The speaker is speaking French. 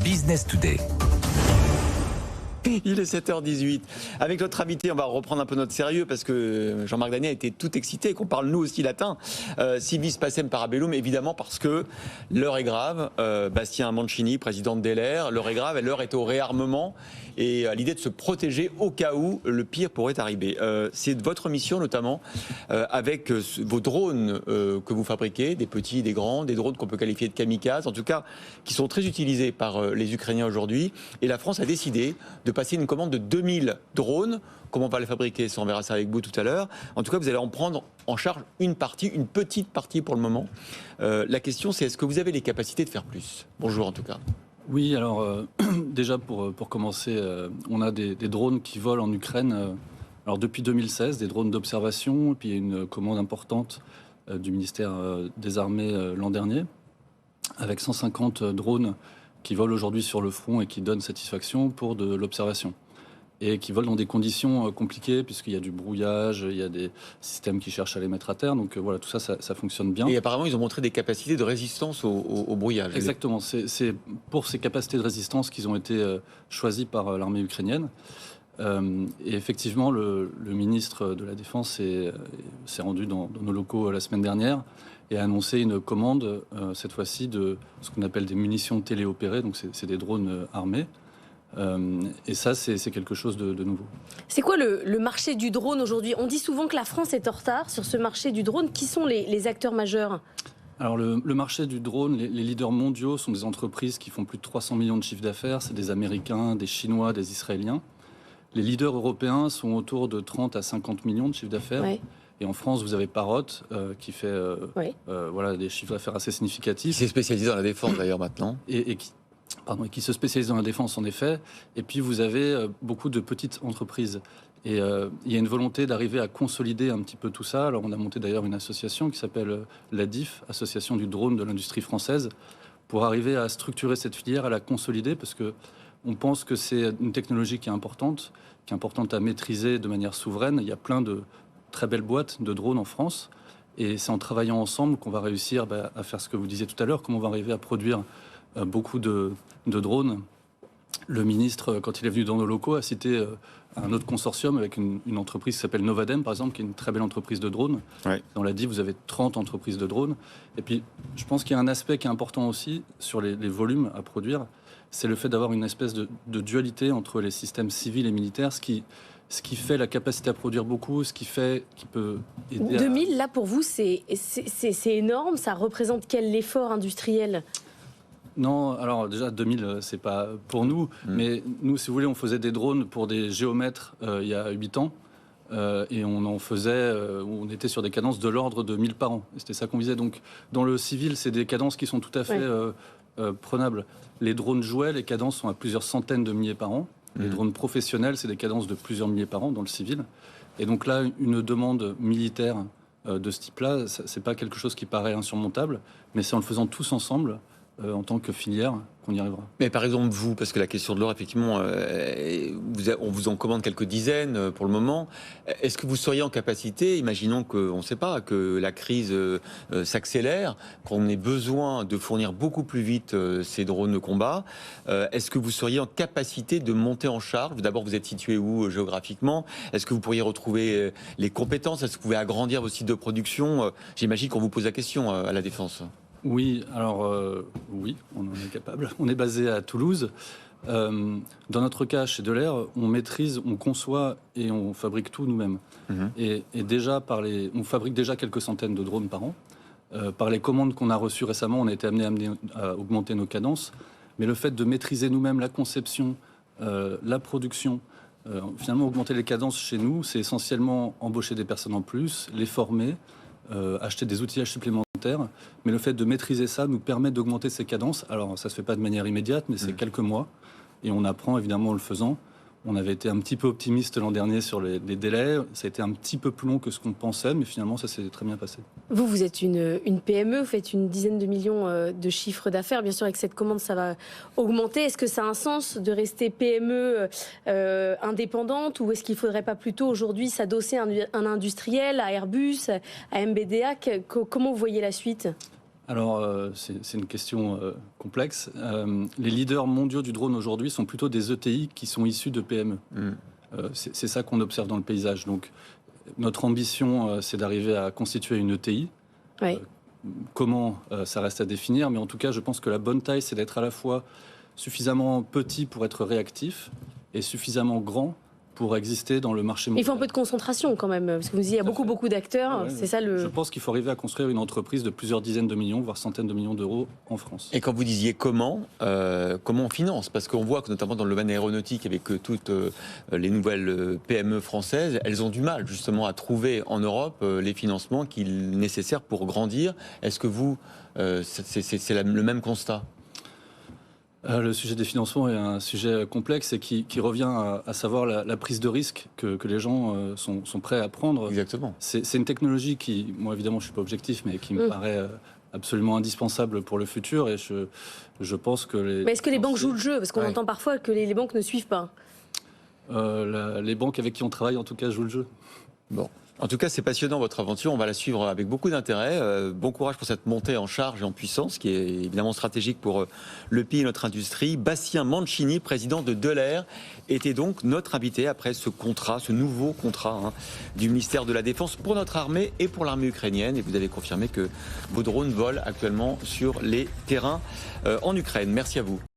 Business Today. Il est 7h18. Avec notre invité, on va reprendre un peu notre sérieux parce que Jean-Marc Daniel était tout excité et qu'on parle nous aussi latin. Civis pacem parabellum, évidemment parce que l'heure est grave. Bastien Mancini, président de DLR, l'heure est grave et l'heure est au réarmement et à l'idée de se protéger au cas où le pire pourrait arriver. C'est votre mission notamment avec vos drones que vous fabriquez, des petits, des grands, des drones qu'on peut qualifier de kamikazes, en tout cas qui sont très utilisés par les Ukrainiens aujourd'hui. Et la France a décidé de passer une commande de 2000 drones. Comment on va les fabriquer, ça on verra ça avec vous tout à l'heure. En tout cas, vous allez en prendre en charge une partie, une petite partie pour le moment. La question c'est, est-ce que vous avez les capacités de faire plus? Bonjour en tout cas. Oui, alors déjà pour commencer, on a des drones qui volent en Ukraine alors depuis 2016, des drones d'observation, et puis il y a une commande importante du ministère des Armées l'an dernier, avec 150 drones qui volent aujourd'hui sur le front et qui donnent satisfaction pour de l'observation. Et qui volent dans des conditions compliquées, puisqu'il y a du brouillage, il y a des systèmes qui cherchent à les mettre à terre. Donc voilà, tout ça, ça fonctionne bien. Et apparemment, ils ont montré des capacités de résistance au brouillage. Exactement. C'est pour ces capacités de résistance qu'ils ont été choisis par l'armée ukrainienne. Et effectivement, le ministre de la Défense s'est rendu dans nos locaux la semaine dernière et a annoncé une commande, cette fois-ci, de ce qu'on appelle des munitions téléopérées. Donc c'est des drones armés. Et ça, c'est quelque chose de nouveau. C'est quoi le marché du drone aujourd'hui? On dit souvent que la France est en retard sur ce marché du drone. Qui sont les acteurs majeurs? Alors le marché du drone, les leaders mondiaux sont des entreprises qui font plus de 300 millions de chiffres d'affaires. C'est des Américains, des Chinois, des Israéliens. Les leaders européens sont autour de 30 à 50 millions de chiffres d'affaires. Ouais. Et en France, vous avez Parrot qui fait voilà, des chiffres d'affaires assez significatifs. Qui s'est spécialisé dans la défense d'ailleurs maintenant. Et qui se spécialise dans la défense en effet. Et puis vous avez beaucoup de petites entreprises. Et il y a une volonté d'arriver à consolider un petit peu tout ça. Alors on a monté d'ailleurs une association qui s'appelle l'ADIF, Association du drone de l'industrie française, pour arriver à structurer cette filière, à la consolider, parce que on pense que c'est une technologie qui est importante à maîtriser de manière souveraine. Il y a plein de très belles boîtes de drones en France. Et c'est en travaillant ensemble qu'on va réussir à faire ce que vous disiez tout à l'heure, comment on va arriver à produire beaucoup de drones. Le ministre, quand il est venu dans nos locaux, a cité un autre consortium avec une entreprise qui s'appelle Novadem, par exemple, qui est une très belle entreprise de drones. Ouais. On l'a dit, vous avez 30 entreprises de drones. Et puis, je pense qu'il y a un aspect qui est important aussi sur les volumes à produire. C'est le fait d'avoir une espèce de dualité entre les systèmes civils et militaires, ce qui fait la capacité à produire beaucoup, qui peut aider 2000, là, pour vous, c'est énorme. Ça représente quel effort industriel ? Non, alors déjà 2000, c'est pas pour nous, mais nous, si vous voulez, on faisait des drones pour des géomètres il y a 8 ans, et on était sur des cadences de l'ordre de 1000 par an. Et c'était ça qu'on visait. Donc, dans le civil, c'est des cadences qui sont tout à fait prenables. Les drones jouets, les cadences sont à plusieurs centaines de milliers par an. Les drones professionnels, c'est des cadences de plusieurs milliers par an dans le civil. Et donc là, une demande militaire de ce type-là, c'est pas quelque chose qui paraît insurmontable, mais c'est en le faisant tous ensemble, en tant que filière, qu'on y arrivera. Mais par exemple vous, parce que la question de l'or, effectivement, on vous en commande quelques dizaines pour le moment. Est-ce que vous seriez en capacité, imaginons qu'on ne sait pas, que la crise s'accélère, qu'on ait besoin de fournir beaucoup plus vite ces drones de combat, est-ce que vous seriez en capacité de monter en charge? D'abord, vous êtes situé où géographiquement? Est-ce que vous pourriez retrouver les compétences? Est-ce que vous pouvez agrandir vos sites de production? J'imagine qu'on vous pose la question à la Défense. Oui, alors oui, on en est capable. On est basé à Toulouse. Dans notre cas, chez DLR, on maîtrise, on conçoit et on fabrique tout nous-mêmes. Et déjà, on fabrique déjà quelques centaines de drones par an. Par les commandes qu'on a reçues récemment, on a été amené à augmenter nos cadences. Mais le fait de maîtriser nous-mêmes la conception, la production, finalement augmenter les cadences chez nous, c'est essentiellement embaucher des personnes en plus, les former, acheter des outillages supplémentaires. Mais le fait de maîtriser ça nous permet d'augmenter ces cadences. Alors, ça ne se fait pas de manière immédiate, mais c'est quelques mois. Et on apprend, évidemment, en le faisant. On avait été un petit peu optimiste l'an dernier sur les délais. Ça a été un petit peu plus long que ce qu'on pensait, mais finalement, ça s'est très bien passé. Vous êtes une PME, vous faites une dizaine de millions de chiffres d'affaires. Bien sûr, avec cette commande, ça va augmenter. Est-ce que ça a un sens de rester PME indépendante, ou est-ce qu'il ne faudrait pas plutôt aujourd'hui s'adosser à un industriel, à Airbus, à MBDA? Comment vous voyez la suite ? Alors, c'est une question complexe. Les leaders mondiaux du drone aujourd'hui sont plutôt des ETI qui sont issus de PME. C'est ça qu'on observe dans le paysage. Donc, notre ambition, c'est d'arriver à constituer une ETI. Oui. Comment, ça reste à définir, mais en tout cas, je pense que la bonne taille, c'est d'être à la fois suffisamment petit pour être réactif et suffisamment grand pour exister dans le marché mondial. Il faut un peu de concentration quand même, parce que vous disiez, il y a beaucoup d'acteurs, Ouais, c'est ça le... Je pense qu'il faut arriver à construire une entreprise de plusieurs dizaines de millions, voire centaines de millions d'euros en France. Et quand vous disiez comment on finance? Parce qu'on voit que notamment dans le domaine aéronautique, avec toutes les nouvelles PME françaises, elles ont du mal justement à trouver en Europe les financements nécessaires pour grandir. Est-ce que vous, c'est le même constat? Le sujet des financements est un sujet complexe et qui revient à savoir la prise de risque que les gens sont prêts à prendre. Exactement. C'est une technologie qui, moi évidemment je ne suis pas objectif, mais qui me paraît absolument indispensable pour le futur et je pense que les... Mais est-ce que les banques jouent le jeu? Parce qu'on entend parfois que les banques ne suivent pas. Les banques avec qui on travaille en tout cas jouent le jeu. Bon. En tout cas, c'est passionnant votre aventure. On va la suivre avec beaucoup d'intérêt. Bon courage pour cette montée en charge et en puissance, qui est évidemment stratégique pour le pays et notre industrie. Bastien Mancini, président de Delair, était donc notre invité après ce contrat, ce nouveau contrat du ministère de la Défense pour notre armée et pour l'armée ukrainienne. Et vous avez confirmé que vos drones volent actuellement sur les terrains en Ukraine. Merci à vous.